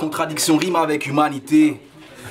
Contradiction rime avec humanité.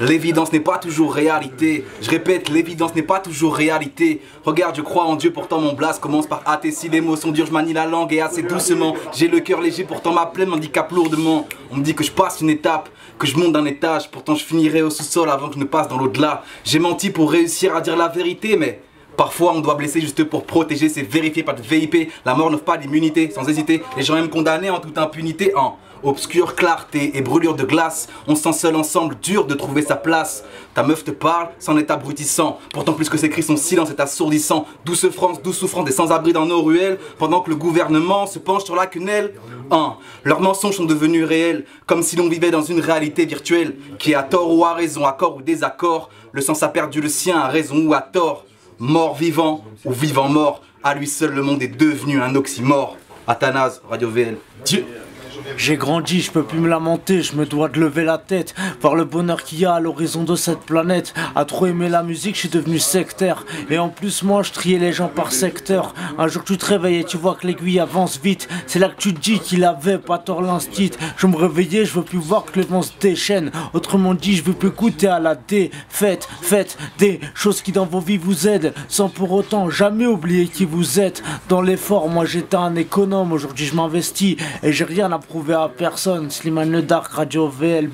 L'évidence n'est pas toujours réalité. Je répète, l'évidence n'est pas toujours réalité. Regarde, je crois en Dieu, pourtant mon blast commence par hâter. Si les mots sont durs, je manie la langue et assez doucement. J'ai le cœur léger, pourtant ma plaie m'handicape lourdement. On me dit que je passe une étape, que je monte d'un étage. Pourtant je finirai au sous-sol avant que je ne passe dans l'au-delà. J'ai menti pour réussir à dire la vérité, mais parfois on doit blesser juste pour protéger. C'est vérifié, pas de VIP. La mort n'offre pas d'immunité, sans hésiter. Les gens aiment condamner en toute impunité, en obscure clarté et brûlure de glace. On se sent seul ensemble, dur de trouver sa place. Ta meuf te parle, c'en est abrutissant. Pourtant plus que ses cris, son silence est assourdissant. Douce France, douce souffrance des sans-abri dans nos ruelles. Pendant que le gouvernement se penche sur la quenelle. Leurs mensonges sont devenus réels, comme si l'on vivait dans une réalité virtuelle. Qui a tort ou a raison, accord ou désaccord. Le sens a perdu le sien, a raison ou a tort. Mort vivant ou vivant mort. À lui seul le monde est devenu un oxymore. Athanase, Radio VL. Dieu. J'ai grandi, je peux plus me lamenter, je me dois de lever la tête, voir le bonheur qu'il y a à l'horizon de cette planète. À trop aimer la musique, je suis devenu sectaire. Et en plus moi, je triais les gens par secteur. Un jour tu te réveilles et tu vois que l'aiguille avance vite. C'est là que tu te dis qu'il avait pas tort l'instit. Je me réveillais, je veux plus voir que le vent se déchaîne. Autrement dit, je veux plus goûter à la défaite. Faites des choses qui dans vos vies vous aident, sans pour autant jamais oublier qui vous êtes. Dans l'effort, moi j'étais un économe, aujourd'hui je m'investis et j'ai rien à prouver à personne. Slimane Le Dark, Radio VL.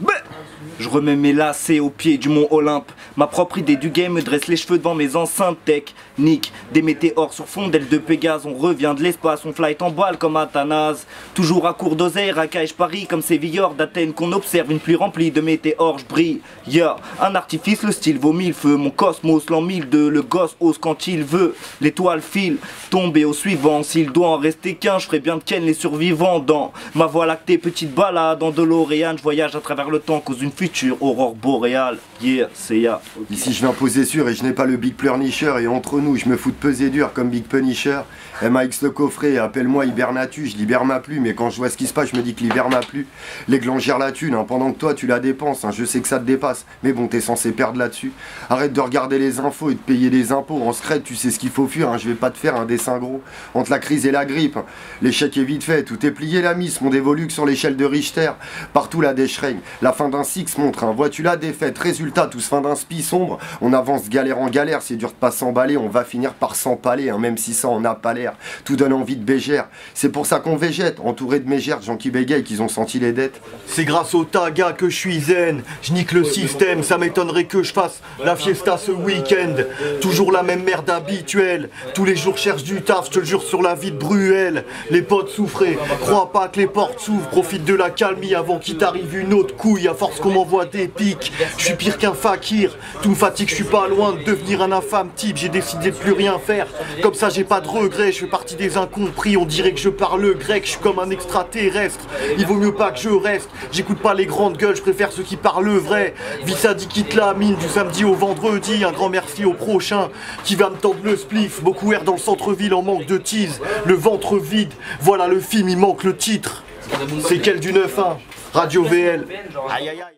Je remets mes lacets au pied du mont Olympe. Ma propre idée du game me dresse les cheveux devant mes enceintes techniques. Des météores sur fond d'ailes de Pégase. On revient de l'espace, on flight en balle comme Athanase. Toujours à court d'oseille, racaille, je parie comme ces veilleurs d'Athènes qu'on observe. Une pluie remplie de météores, je brille. Yeah. Un artifice, le style vaut mille feux. Mon cosmos, l'an 1002, le gosse ose quand il veut. L'étoile file, tomber au suivant. S'il doit en rester qu'un, je ferai bien de Ken les survivants. Dans ma voie lactée, petite balade en DeLorean. Je voyage à travers le temps, cause une future aurore boréale. Yeah, c'est ya. Ici je viens poser sûr et je n'ai pas le big pleurnicheur. Et entre nous je me fous de peser dur comme Big Punisher. MAX le coffret, appelle-moi Hibernatu. Je libère ma plume, mais quand je vois ce qui se passe je me dis que l'hiver m'a plu. Les glands gèrent la thune, pendant que toi tu la dépenses, je sais que ça te dépasse. Mais bon, t'es censé perdre là-dessus. Arrête de regarder les infos et de payer des impôts. En secret tu sais ce qu'il faut fuir, je vais pas te faire un dessin gros. Entre la crise et la grippe, l'échec est vite fait. Tout est plié la mise, mon dévolu que sur l'échelle de Richter. Partout la dèche règne, la fin d'un six montre, vois-tu la défaite. Résultat, tous fin d'un spi sombre. On avance galère en galère, c'est dur de pas s'emballer. On va finir par s'empaler, même si ça en a pas l'air. Tout donne envie de bégère. C'est pour ça qu'on végète, entouré de mégères, gens qui bégayent, qu'ils ont senti les dettes. C'est grâce au taga que je suis zen. Je nique le système, ça m'étonnerait que je fasse la fiesta ce week-end. Toujours la même merde habituelle. Tous les jours cherche du taf, je te le jure sur la vie de Bruel. Les potes souffraient, crois pas que les portes s'ouvrent. Profite de la calmie avant qu'il t'arrive une autre couille. À force qu'on m'envoie des pics, je suis pire qu'un fakir. Tout me fatigue, je suis pas loin de devenir un infâme type. J'ai décidé de plus rien faire, comme ça j'ai pas de regrets. Je fais partie des incompris, on dirait que je parle grec. Je suis comme un extraterrestre, il vaut mieux pas que je reste. J'écoute pas les grandes gueules, je préfère ceux qui parlent vrai. Vissa dit quitte la mine du samedi au vendredi. Un grand merci au prochain qui va me tendre le spliff. Beaucoup air dans le centre-ville en manque de tease. Le ventre vide, voilà le film, il manque le titre. C'est quel du 9-1 Radio VL. Aïe aïe aïe.